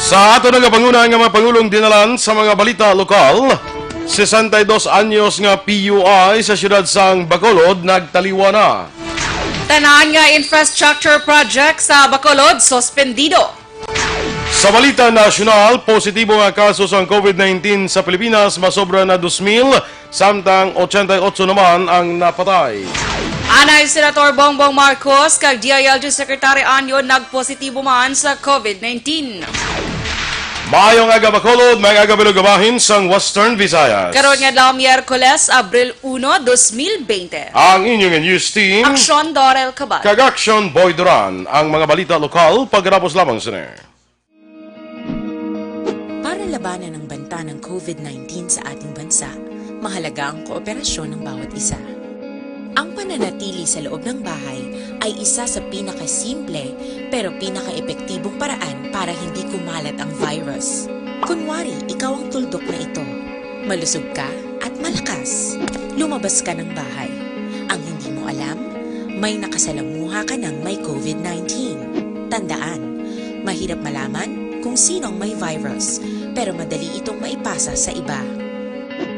Sa ato nga pangunang nga mga pangulong dinalan sa mga balita lokal, 62 anyos nga PUI sa siyudad sang Bacolod nagtaliwa na. Tanan nga infrastructure project sa Bacolod suspendido. Sa balita nasyonal, positibo nga kaso sa COVID-19 sa Pilipinas masobra na 2,000, samtang 88 naman ang napatay. Anay Senator Bongbong Marcos kag DILG Secretary Anyo nagpositibo man sa COVID-19. Maayong aga Bacolod, may aga bilugabahin sang Western Visayas. Karon nga daw Miyerkules, Abril 1, 2020. Ang inyong news team, Aksyon Dorel Cabatu. kag Aksyon Boy Duran, ang mga balita lokal pagkatapos lamang sini. Para labanan ang banta ng COVID-19 sa ating bansa, mahalaga ang kooperasyon ng bawat isa. Ang pananatili sa loob ng bahay ay isa sa pinakasimple pero pinaka-epektibong paraan para hindi kumalat ang virus. Kunwari, ikaw ang tuldok na ito. Malusog ka at malakas. Lumabas ka ng bahay. Ang hindi mo alam, may nakasalamuha ka ng may COVID-19. Tandaan, mahirap malaman kung sino ang may virus, pero madali itong maipasa sa iba.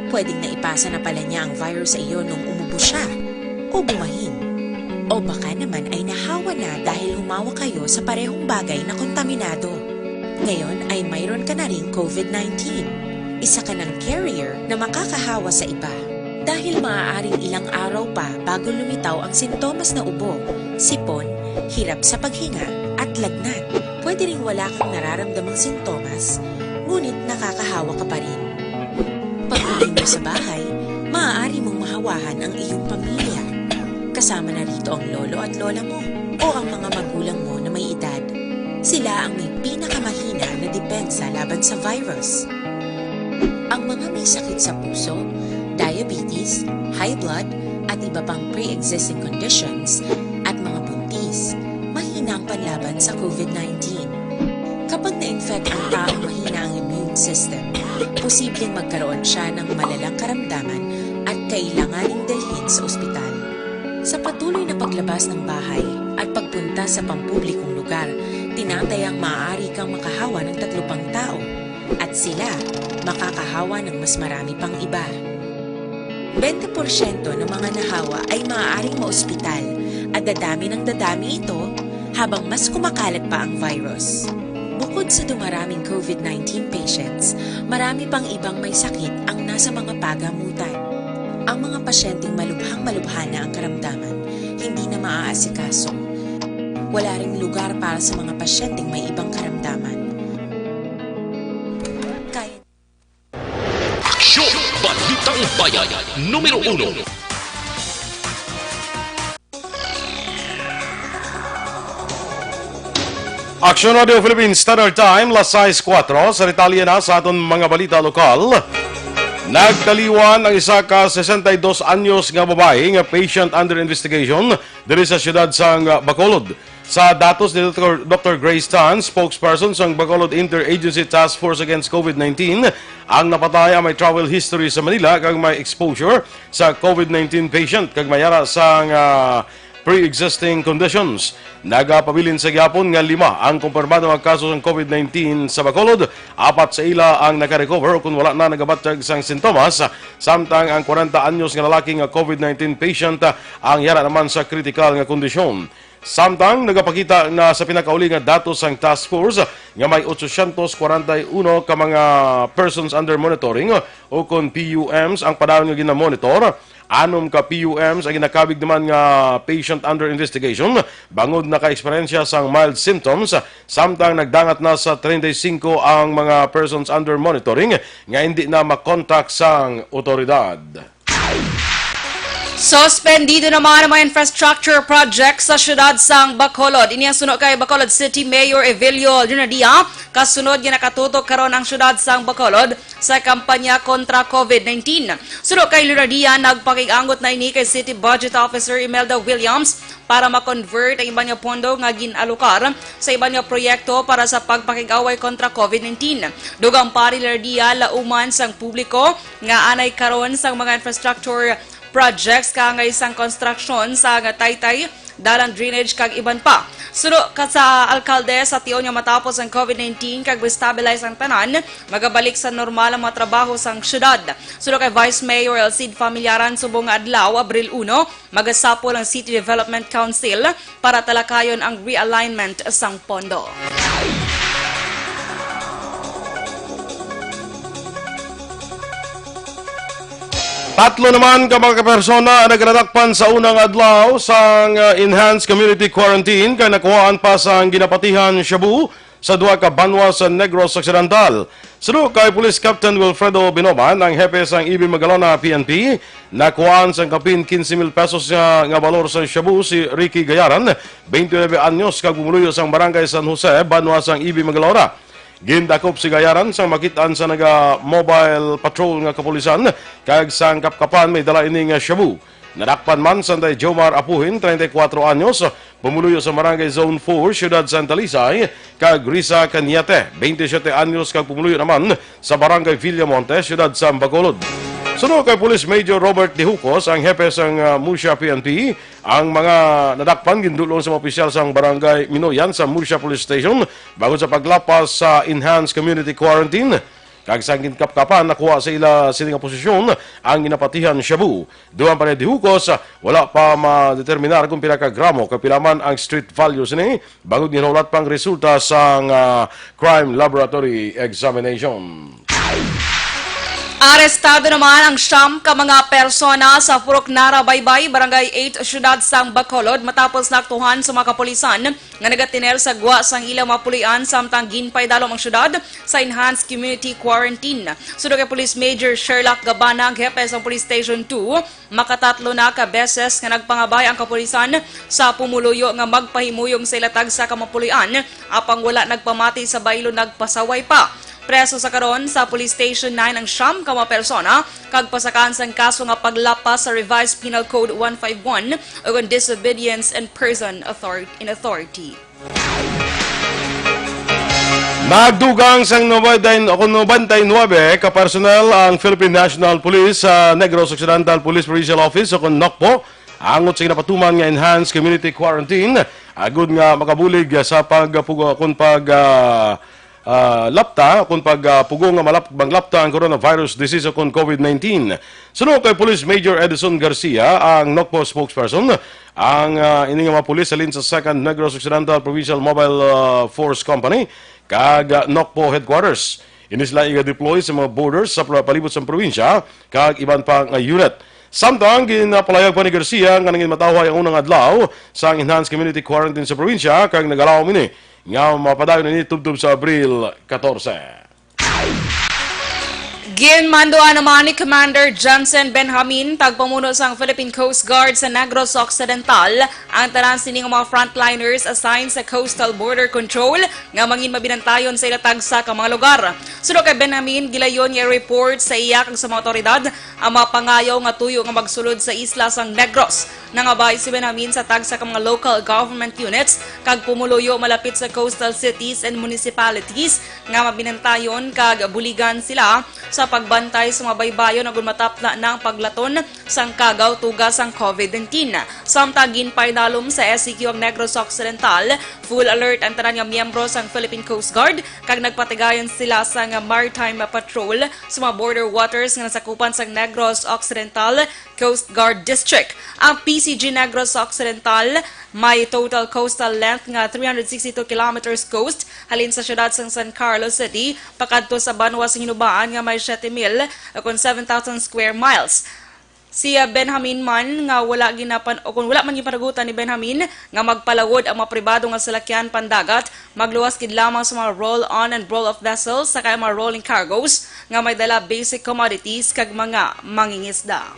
Pwedeng naipasa na pala niya ang virus sa iyo nung umubo siya o bumahin. O baka naman ay nahawa na dahil humawa kayo sa parehong bagay na kontaminado. Ngayon ay mayroon ka na ring COVID-19. Isa ka ng carrier na makakahawa sa iba. Dahil maaaring ilang araw pa bago lumitaw ang sintomas na ubo, sipon, hirap sa paghinga at lagnat. Pwede ring wala kang nararamdamang sintomas, ngunit nakakahawa ka pa rin. Pag-uwi mo sa bahay, maaari mong mahawahan ang iyong pamilya. Kasama na rito ang lolo at lola mo o ang mga magulang mo na may edad. Sila ang may pinakamahina na depensa laban sa virus. Ang mga may sakit sa puso, diabetes, high blood, at iba pang pre-existing conditions at mga buntis, mahina ang panlaban sa COVID-19. Kapag na-infect ang taong mahina ang immune system, posibleng magkaroon siya ng malalang karamdaman at kailanganing dalhin sa ospital. Sa patuloy na paglabas ng bahay at pagpunta sa pampublikong lugar, tinatayang maaari kang makahawa ng 3 pang tao at sila makakahawa ng mas marami pang iba. 20% ng mga nahawa ay maaaring maospital at dadami ng dadami ito habang mas kumakalat pa ang virus. Bukod sa dumaraming COVID-19 patients, marami pang ibang may sakit ang nasa mga pagamutan. Ang mga pasyenteng malubhang-malubha na ang karamdaman, hindi na maaasikaso. Wala ring lugar para sa mga pasyenteng may ibang karamdaman. Aksyon! Balitang Bayan, Numero 1. Aksyon Radio Philippines Standard Time, las 6:04, sa detalye na sa aton mga balita lokal. Nagtaliwan ang isa ka 62 anyos nga babae nga patient under investigation diri sa siyudad sang Bacolod. Sa datos ni Dr. Grace Tan, spokesperson sang Bacolod Interagency Task Force Against COVID-19, ang napatay ay may travel history sa Manila kag may exposure sa COVID-19 patient kag mayara sang pre-existing conditions. Nagapabilin sa gyapon nga 5 ang kumpirmado nga kaso ng COVID-19 sa Bacolod, 4 sa ila ang naka-recover kung wala na nagabatag sang sintomas, samtang ang 40 anyos nga lalaki nga COVID-19 patient ang yara naman sa critical nga kondisyon. Samtang nagapakita na sa pinakauli nga datos sang task force nga may 841 ka mga persons under monitoring o kon PUMs ang padayon nga ginamonitor. 6 ka PUMs ang ginakabig naman nga patient under investigation, bangod na ka-eksperyensya sang mild symptoms, samtang nagdangat na sa 35 ang mga persons under monitoring nga hindi na makontak sang otoridad. Suspendido naman ang mga infrastructure project sa siyudad sang Bacolod. Ini ang sunod kay Bacolod City Mayor Evelio Dinadia. Kasunod nga nakatutok karon ang siyudad sang Bacolod sa kampanya kontra COVID-19. Sunod kay Dinadia, nagpakig-angot na ini kay City Budget Officer Imelda Williams para ma-convert ang iba nga pondo nga ginalokar sa iba nga proyekto para sa pagpakig-away kontra COVID-19. Dugang pari Dinadia lauman sang publiko nga anay karon sang mga infrastructure projects kangay isang construction sa Taytay, dalang drainage kag iban pa. Sulo ka sa alkalde sa tiyon nga matapos ang COVID-19 kag stabilize ang tanan, magabalik sa normal ang mga trabaho sang syudad. Sulo kay Vice Mayor Elcid Familyaran subong nga adlaw Abril 1, magasapol ang City Development Council para talakayon ang realignment sang pondo. Tatlo naman ka mga persona ang nagradakpan sa unang adlaw sa Enhanced Community Quarantine kay nakuhaan pa sa ginapatihan Shabu sa duha ka banwa sa Negros Occidental. Sulo kay Police Captain Wilfredo Binoman, ang hepe sa IB Magalona PNP, nakuhaan sa kapin 15,000 pesos nga valor sa Shabu si Ricky Gayaran, 29 anyos kag bumuluyo sa barangay San Jose, banwa sa IB Magalona. Gindakop si Gayaran sa makitaan sa naga-mobile patrol nga kapulisan kag sang kapkapan may dala ini nga Shabu. Nadakpan man sanday Jomar Apuhin, 34 anyos, pumuluyo sa Barangay Zone 4, Ciudad Santa Lisay, kag Risa Cañete, 27 anyos, kag pumuluyo naman sa Barangay Villamonte, Ciudad San Bacolod. Sunod kay Police Major Robert De Jucos, ang hepe sang Murcia PNP, ang mga nadakpan gindulong sa mga opisyal sang Barangay Minoyan sa Murcia Police Station bago sa paglapas sa Enhanced Community Quarantine. Kag sang kapkapan nakuha sa ila sining posisyon ang ginapatihan Shabu. Duman pa ni De Jucos, wala pa ma-determinar kung pila ka gramo kapilaman ang street values ni bago ginulat pang resulta sang crime laboratory examination. Arestado naman ang siyam ka mga persona sa Purok Nara Baybay, Barangay 8, Syudad sang Bacolod matapos naktuhan sa mga kapulisan nga nagatiner sa gwa sang ilang mapulian samtang ginpay dalom ang syudad sa Enhanced Community Quarantine. Sudod kay Police Major Sherlock Gabana, ang hepe sa Police Station 2, makatatlo na ka beses nga nagpangabay ang kapulisan sa pumuluyo nga magpahimuyong sa ilatag sa kamapulian apang wala nagpamati sa baylo nagpasaway pa. Preso sa karon sa Police Station 9 ang siyam ka mga persona kag pasakan sang kaso nga paglapas sa Revised Penal Code 151 o disobedience and person in authority. Nagdugang sang 99 ka personel ang Philippine National Police sa Negros Occidental Police Provincial Office o NOCPO angot sa ginapatuman nga Enhanced Community Quarantine agud nga makabulig sa lapta kung pagpugong nga malapta ang coronavirus disease o kung COVID-19. Sunod kay Police Major Edison Garcia, ang NOCPO spokesperson, ang ini nga mga pulis salin sa 2nd Negros Occidental Provincial Mobile Force Company kag NOCPO headquarters. Inisla i-deploy sa mga borders sa palibot sa probinsya kag iban pa nga unit. Samtang ginapalayag pa ni Garcia nga nangin matawhay ang unang adlaw sa Enhanced Community Quarantine sa probinsya kag nagalaw mini nga mapadayon ni tubtub sa Abril 14. Ginmandoan naman ni Commander Johnson Benjamin, tagpamuno sang Philippine Coast Guard sa Negros Occidental, ang tanan sining mga frontliners assigned sa Coastal Border Control nga mangin mabinantayon sa ilatag sa mga lugar. Sunod kay Benjamin, gilayon nga report sa iya kag sa mga otoridad ang mga pangayaw nga tuyo nga magsulod sa isla sang Negros. Nangabay si Benjamin sa tag sa mga local government units kag pumuluyo malapit sa coastal cities and municipalities nga mabinantayon kag buligan sila sa pagbantay sa mga baybayon na matapla ng paglaton sang kagaw tugas sang COVID-19. Samtagin paidalom sa SCQ ang Negros Occidental, full alert ang tanan nga miyembro sang Philippine Coast Guard kag nagpatigayon sila sa maritime patrol sa mga border waters nga nasakupan sang Negros Occidental Coast Guard District. Ang PCG Negros Occidental may total coastal length nga 362 kilometers coast halin sa syudad sang San Carlos City pakadto sa banwa sang hinubaan nga may 7,000 o 7,000 square miles. Si Benjamin man nga wala man gipanagutan ni Benjamin nga magpalawod ang mga pribado nga salakyan pandagat, magluwas gid lamang sa mga roll-on and roll-off vessels sa mga rolling cargos nga may dala basic commodities kag mga mangingisda.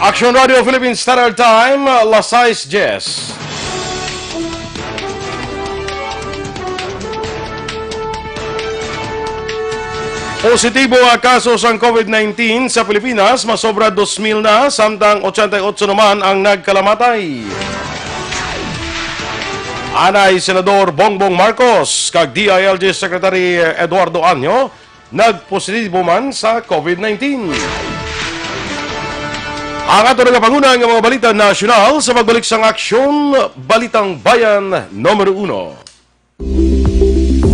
Aksyon Radio Philippines Standard Time, Lasais Jess. Positibo ang kaso sa COVID-19 sa Pilipinas, masobra 2,000 na, samtang 88 naman ang nagkalamatay. Anay Senador Bongbong Marcos, kag DILG Secretary Eduardo Anyo, nagpositibo man sa COVID-19. Ang ato nagapanguna ng mga balita nasyonal sa pagbalik sang aksyon, Balitang Bayan, Numero 1.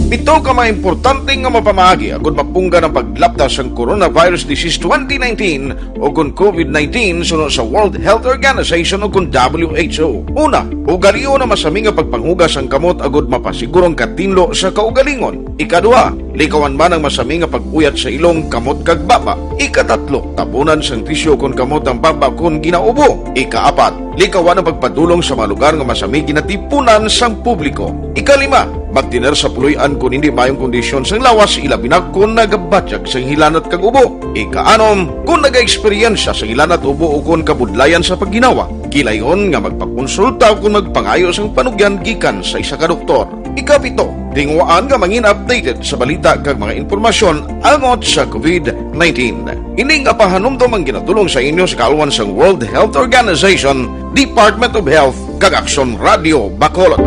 Ito ka mga importante nga mapamagi agud mapungga ng paglaptas ng Coronavirus Disease 2019 o kung COVID-19 sunod sa World Health Organization o kung WHO. Una, ugaliyo na masami nga pagpanghugas ang kamot agud mapasigurong katinlo sa kaugalingon. Ikadua, likawan man ang masami nga pag-uyat sa ilong kamot kag baba. Ikatatlo, tapunan sang tisyo kung kamot ang baba kung ginaubo. Ikaapat, likawan ang pagpadulong sa mga lugar nga masami ginatipunan sang publiko. Ikalima, magtiner sa puluyan kung hindi mayong kondisyon sang lawas ilabi na kung nagabatyag sang hilanat kag ubo. Ikaanom, kung naga-eksperyensya sang hilanat ubo o kung kabudlayan sa pagginawa. Kilayon nga magpakonsulta kung magpangayo sang panugyan gikan sa isa ka doktor. Ikapito, tingwaan nga mangin updated sa balita kag mga informasyon angot sa COVID-19. Ining apahanumdom ang ginatulong sa inyo sa kaalwan sang World Health Organization, Department of Health kag Aksyon Radio Bacolod.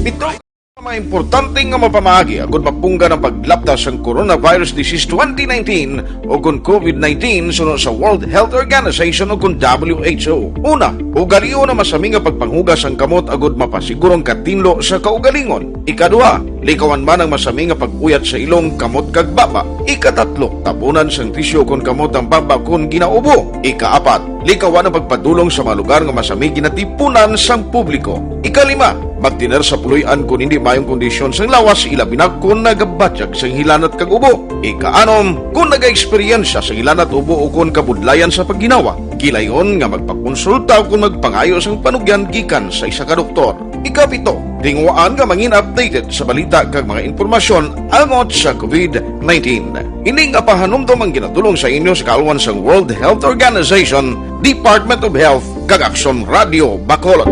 Ito mga importante nga mapamagi agud mapungga ng paglaptas ng Coronavirus Disease 2019 o kung COVID-19 sunod sa World Health Organization o kung WHO. Una, ugaliyo na masami nga pagpanghugas ang kamot agud mapasigurong katinlo sa kaugalingon. Ikadua, likawan man ang masami nga pag-uyat sa ilong kamot kag baba. Ikatatlo, tapunan sang tisyo kung kamot ang baba kung ginaubo. Ikaapat, likawan ang pagpadulong sa mga lugar nga masami ginatipunan sang publiko. Ikalima, magtiner sa puluyan kung hindi mayong kondisyon sang lawas ilabi na kung nagabatyag sang hilanat kag ubo. Ikaanom, kung naga-eksperyensya sang hilanat ubo o kung kabudlayan sa pagginawa. Kilayon nga magpakonsulta kung magpangayo sang panugyan gikan sa isa ka doktor. Ikapito, tingwaan nga mangin updated sa balita kag mga informasyon angot sa COVID-19. Ining apahanumdom ang ginatulong sa inyo sa kaalwan sang World Health Organization, Department of Health kag Aksyon Radio Bacolod.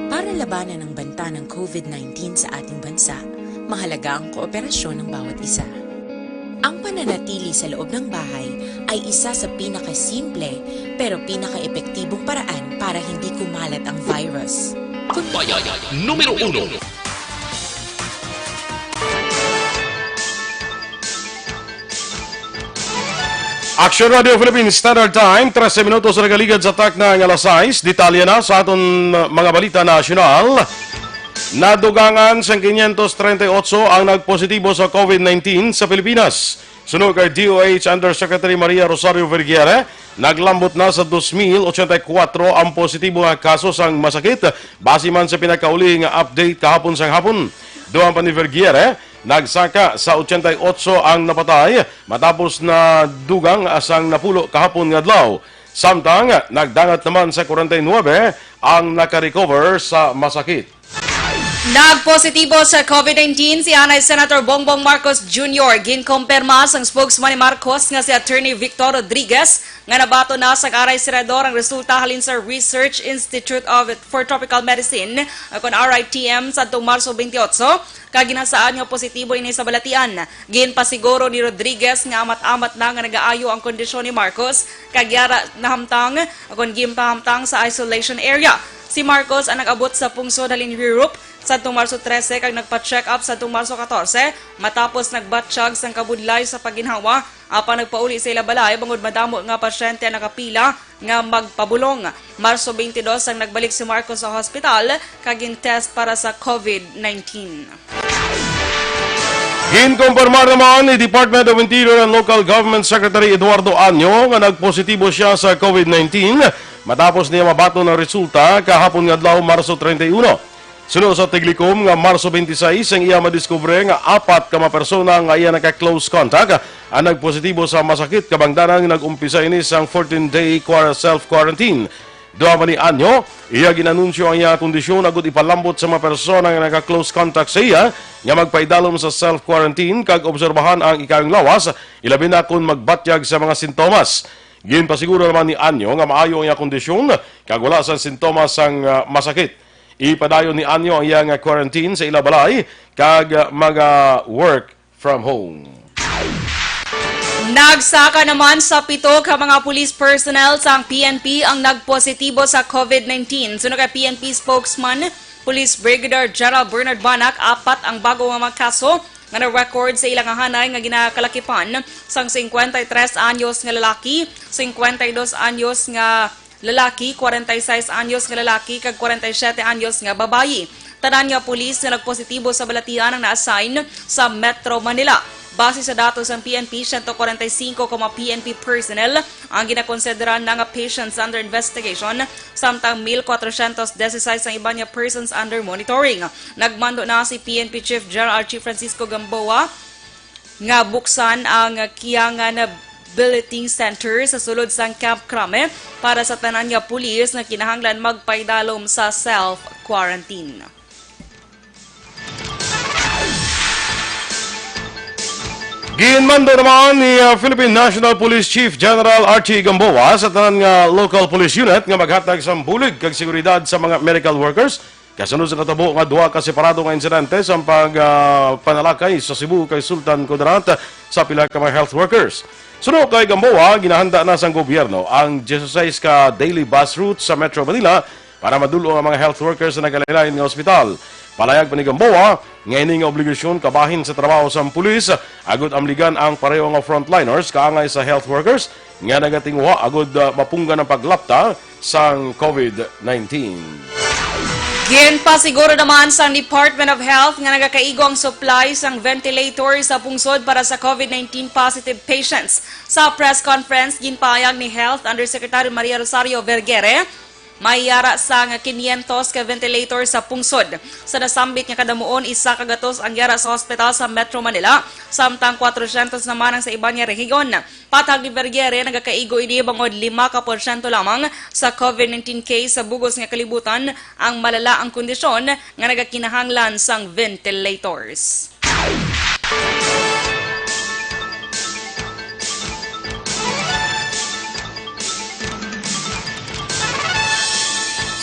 Para labanan ang banta ng COVID-19 sa ating bansa, mahalaga ang kooperasyon ng bawat isa. Ang pananatili sa loob ng bahay ay isa sa pinakasimple pero pinaka-epektibong paraan para hindi kumalat ang virus. Bayan, Numero 1. Aksyon Radio Philippines Standard Time, 13 minutos na nagaligad sa tak na alas 6. Detalye na sa aton mga balita nasyonal. Nadugangan sa 538 ang nagpositibo sa COVID-19 sa Pilipinas. Sunod kay DOH Undersecretary Maria Rosario Vergere, naglambot na sa 2,084 ang positibo nga kaso sang masakit base man sa pinakauli nga update kahapon sang hapon. Duran pa ni Vergere, nagsaka sa 88 ang napatay matapos na dugang asang napulo kahapon nga adlaw. Samtang nagdangat naman sa 49 ang nakarecover sa masakit. Nagpositibo sa COVID-19 si Anay Senator Bongbong Marcos Jr. Ginkumpirma sang spokesman ni Marcos nga si Attorney Victor Rodriguez nga nabato na sa aray senador ang resulta halin sa Research Institute for Tropical Medicine kon RITM sa Marso 28 kag ginasaan nga positibo ini sa balatian. Ginpasiguro ni Rodriguez nga amat-amat na nga nagaayo ang kondisyon ni Marcos kag yara nahamtang kon gimpahamtang sa isolation area. Si Marcos ang nag-abot sa pungsod halin Europe sa Marso 13 kag nagpa-check up sa Marso 14 matapos nagbatsyag sang kabudlay sa paginhawa apan nagpauli sa ila balay bangod madamo nga pasyente ang nakapila nga magpabulong. Marso 22 ang nagbalik si Marcos sa hospital kag test para sa COVID-19. Ginkumpirma naman ni Department of Interior and Local Government Secretary Eduardo Anyo nga nagpositibo siya sa COVID-19 matapos niya mabato ng resulta kahapon nga adlaw Marso 31. Sunod sa Tiglikom nga Marso 26 ang iya madiskubre nga 4 ka mga persona nga iya naka-close contact ang nagpositibo sa masakit kabangdanang nag-umpisa ini sang 14-day self-quarantine. Doa pa ni Anyo, iya ginanunsyo ang iya kondisyon agud ipalambot sa mga persona nga naka-close contact sa iya nga magpaidalom sa self-quarantine kag obserbahan ang ikayong lawas ilabi na kung magbatyag sa mga sintomas. Ginpasiguro naman ni Anyo nga maayo ang iya kondisyon kag wala sa sintomas sang masakit. Ipadayon ni Anyo ang iyang quarantine sa ilabalay kag mag-work from home. Nagsaka naman sa 7 ka mga police personnel sa PNP ang nagpositibo sa COVID-19. Sunod kay PNP spokesman Police Brigadier General Bernard Banak, 4 ang bago nga mga kaso nga na-record sa ilang hanay nga ginakalakipan sang 53 anyos nga lalaki, 52 anyos nga lalaki, 46 anyos nga lalaki, kag 47 anyos nga babayi. Tanan nga pulis nga nagpositibo sa balatian ang na-assign sa Metro Manila. Base sa datos ng PNP, 145 PNP personnel ang ginakonsideran na nga patients under investigation, samtang 1,416 ang iba niya persons under monitoring. Nagmando na si PNP Chief General Chief Francisco Gamboa nga buksan ang kiyangan Balitang Center sa sulod sang Camp Crame para sa tanan nga pulis nga kinahanglan magpaydalom sa self-quarantine. Ginmando naman ni Philippine National Police Chief General Archie Gamboa sa tanan nga local police unit nga maghatag sa bulig kag seguridad sa mga medical workers. Kasunod sa natabo nga duha ka separado nga insidente sa panalakay sa Cebu kay Sultan Kudarat sa pila ka mga health workers. Sunod kay Gamboa, ginahanda na sa gobyerno ang 16 ka daily bus routes sa Metro Manila para madulo ang mga health workers sa nagalain nga ospital. Palayag pa ni Gamboa, ngayon nga obligasyon kabahin sa trabaho sa pulis, agud amligan ang pareho nga frontliners kaangay sa health workers, nga nagatingwa agud mapungga ng paglapta sa COVID-19. Ginpasiguro naman sa Department of Health nga nagakaigo ang supply sang ventilator sa pungsod para sa COVID-19 positive patients. Sa press conference, ginpahayag ni Health Undersecretary Maria Rosario Vergere, may yara sa 500 ka ventilator sa pungsod. Sa nasambit nga kadamuon, 1 kagatos ang yara sa hospital sa Metro Manila, samtang 400 naman ang sa iba niya rehiyon. Patag ni Vergere, nagakaigo ini bangod 5% lamang sa COVID-19 case sa bugos nga kalibutan ang malala ang kondisyon nga nagakinahanglan sang ventilators.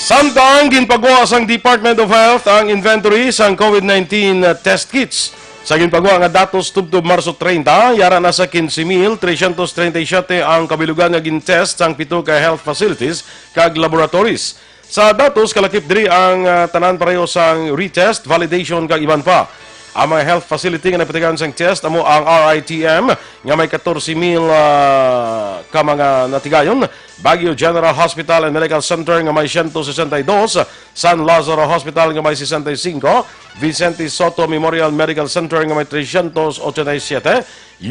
Samtang ginpagawa sang Department of Health ang inventory sang COVID-19 test kits. Sa ginpagawa nga datos tubtob Marso 30, yara na sa 15,337 ang kabilugan nga gintest sang 7 ka health facilities kag laboratories. Sa datos kalakip diri ang tanan pareho sang retest, validation kag iban pa. Ang mga health facility nga napatigan sang test amo ang RITM nga may 14,000 ka mga natigayon, Baguio General Hospital and Medical Center nga may 162, San Lazaro Hospital nga may 65, Vicente Soto Memorial Medical Center nga may 387,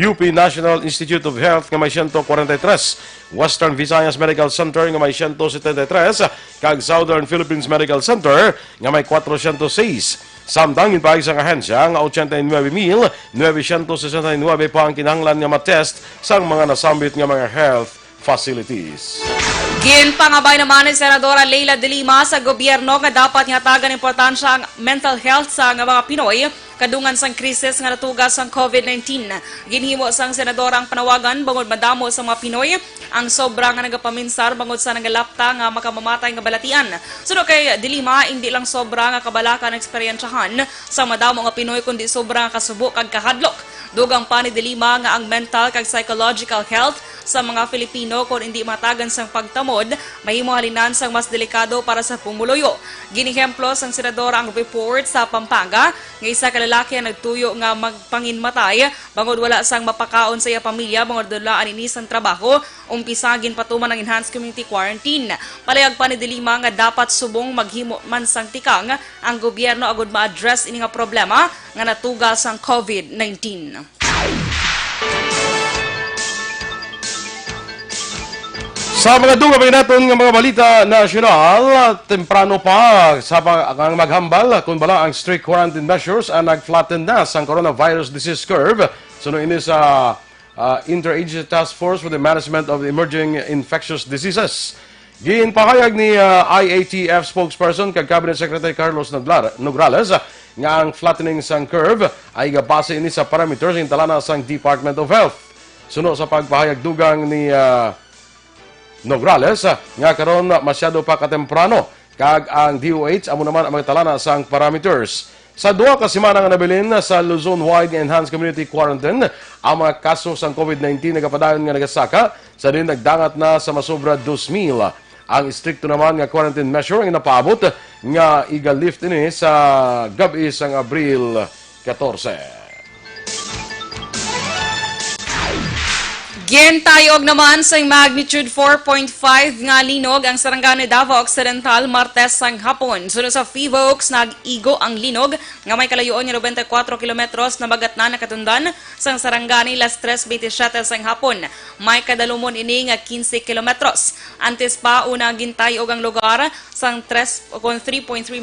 UP National Institute of Health nga may 143, Western Visayas Medical Center nga may 173, kag Southern Philippines Medical Center nga may 406. Samtang ginpahig sa ahensya nga 89,969 pa ang kinahanglan nga matest sang mga nasambit nga mga health facilities. Ginpangabay naman ni Senadora Leila de Lima sa gobyerno nga dapat hatagan importansya ang mental health sa mga Pinoy kadungan sang krisis nga natugas sang COVID-19. Ginhimo sang senadora ang panawagan bangod madamo sa mga Pinoy ang sobra nga nagapaminsar bangod sa nagalapta nga makamamatay nga balatian. Sunod kay de Lima, hindi lang sobra nga kabalaka ng eksperyensyahan sa madamo nga Pinoy kundi sobra nga kasubok kag kahadlok. Dugang pa ni de Lima nga ang mental kag psychological health sa mga Filipino kung hindi matagan sang pagtamod, mahimo halinan sang mas delikado para sa pumuluyo. Ginihemplo sang senadora ang report sa Pampanga nga isa ka lalaki ang nagtuyo nga magpanginmatay bangod wala sang mapakaon sa iya pamilya bangod dulaan ini sang trabaho, umpisa ginpatuman ng enhanced community quarantine. Palayag pa ni de Lima nga dapat subong maghimo man sang tikang ang gobyerno agud ma-address ini nga problema nga natugas sang COVID-19. Sa mga dungabay naton nga mga balita nasyonal, temprano pa sa ang maghambal kung bala ang strict quarantine measures ang nag-flatten na sa coronavirus disease curve. Sunod ini sa Interagency Task Force for the Management of the Emerging Infectious Diseases. Ginpahayag ni IATF spokesperson kag Cabinet Secretary Carlos Nograles nga ang flattening sang curve ay gabase ini sa parameters ng talana sang Department of Health. Sunod sa pagpahayag dugang ni Nograles nga karon masyado pa katemprano kag ang DOH amo naman ang mga talana sang parameters. Sa duha ka semana nga nabilin sa Luzon-wide enhanced community quarantine ang mga kaso sang COVID-19 nagapadayon nga nagasaka sa din nagdangat na sa masobra 2,000. Ang stricto naman nga quarantine measure ang napaabot nga iga-lift ini sa gabi sang Abril 14. Gintayog naman sa magnitude 4.5 nga linog ang Sarangani Davao Occidental Martes sang hapon. Sunod sa Fivokes, nag-igo ang linog nga may kalayuan nga 94 kilometros na bagat na nakatundan sang Sarangani las 3:27 sang hapon. May kadalumon ini nga 15 kilometros. Antes pa una gintayog ang lugar sang 3.3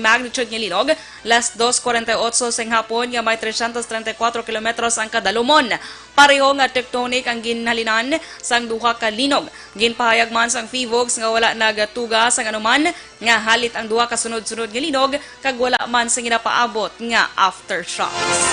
magnitude nga linog las 2:48 sang hapon nga may 334 kilometros ang kadalumon. Pareho nga tectonic ang ginhalinan sang duha ka linog. Ginpahayag man sang Fivokes nga wala nagatuga sang anuman nga halit ang duha ka sunod-sunod nga linog kag wala man sang ginapaabot nga aftershocks.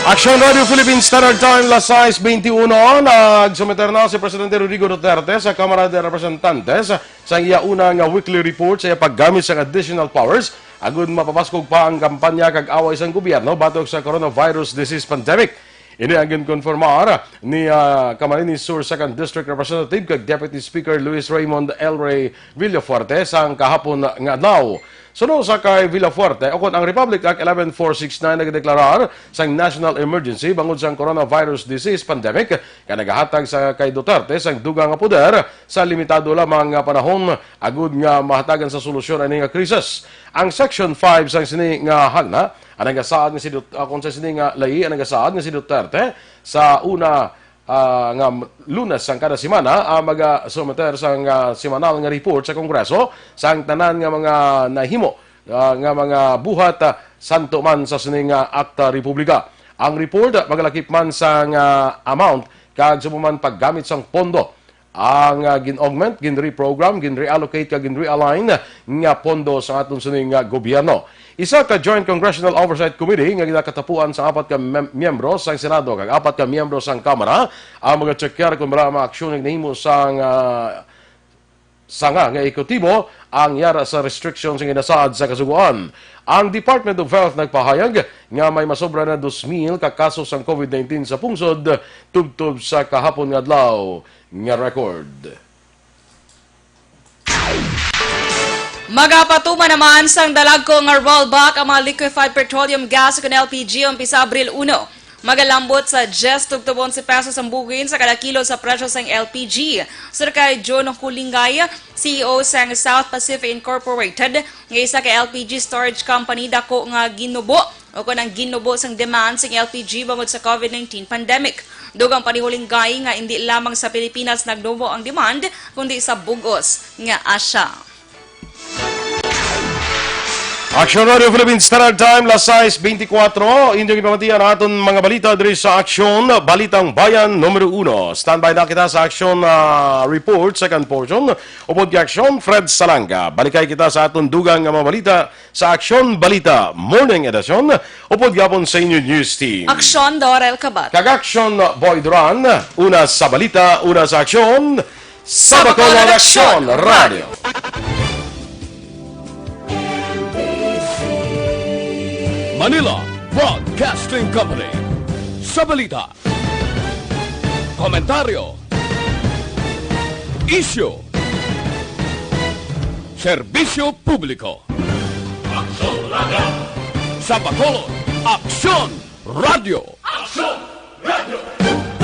Aksyon Radio Philippines Standard Time, las 6:21. Nagsumiter na si Presidente Rodrigo Duterte sa Kamara de Representantes sa iya una nga weekly report sa iya paggamit sa additional powers agud mapapaskog pa ang kampanya kag away sang gobyerno batok sa coronavirus disease pandemic. Ini ang ginkonformar ni Camarines Sur 2nd District Representative kag Deputy Speaker Luis Raymond L. Ray Villafuerte sang kahapon nga adlaw. Sunod sa kay Villafuerte, okon ang Republic Act 11469 nagdeklarar sang national emergency bangod sang coronavirus disease pandemic nga nagahatag sa kay Duterte sang dugang nga poder sa limitado lamang nga panahon agud nga mahatagan sa solusyon ani nga krisis. Ang Section 5 sang sini nga hagna anang gasaad nga si kung sa sini nga layi anang gasaad nga si Duterte sa una nga Lunes sang kada semana maga-sumiter sang semanal nga report sa Kongreso sang tanan nga mga nahimo nga mga buhat santo man sa sining akta republika. Ang report magalakip man sang amount kag sumuman paggamit sang pondo. Ang gin-augment, gin-reprogram, gin-reallocate kag gin-realign nga pondo sa aton sining gobyerno. Isa ka Joint Congressional Oversight Committee nga ginakatapuan sa 4 ka miyembro sa Senado kag 4 ka miyembro sa Kamara ang mga checker kung mga aksyon nga nahimo sang sanga nga ekotibo ang yara sa restrictions nga inasaad sa kasuguan. Ang Department of Health nagpahayag nga may masobra na 2,000 ka kaso sang COVID-19 sa pungsod tubtob sa kahapon nga adlaw nga record. Magapatuman naman sang dalagko nga rollback ang mga liquefied petroleum gas ug LPG umpisa Abril 1. Magalambot sa 10 tugtubon si pesos ang bugin sa kada kilo sa presyo sang LPG. Sir kay John Kulingay, CEO sang South Pacific Incorporated, nga isa ka LPG storage company dako nga ginubo o kunang ginubo sang demand sang LPG bangod sa COVID-19 pandemic. Dugang panihulingay nga hindi lamang sa Pilipinas nagnubo ang demand kundi sa bugos nga Asya. Aksyon Radio Philippines Standard Time, las 6:24. Inyong ipamatian aton mga balita diri sa Aksyon, Balitang Bayan, Numero 1. Standby na kita sa Aksyon report, second portion. Upod kay Aksyon, Fred Salanga. Balikay kita sa aton dugang mga balita sa Aksyon Balita, Morning Edition. Upod gapon sa inyo news team. Aksyon, Dorel, Cabatu. Kag-Aksyon, Boy Duran. Una sa balita, una sa Aksyon. Sa Bacolod Aksyon Radio. Manila Broadcasting Company. Sa balita, komentaryo, isyu, serbisyo publiko. Aksyon Radio. Sa Bacolod, Aksyon Radio. Aksyon Radio.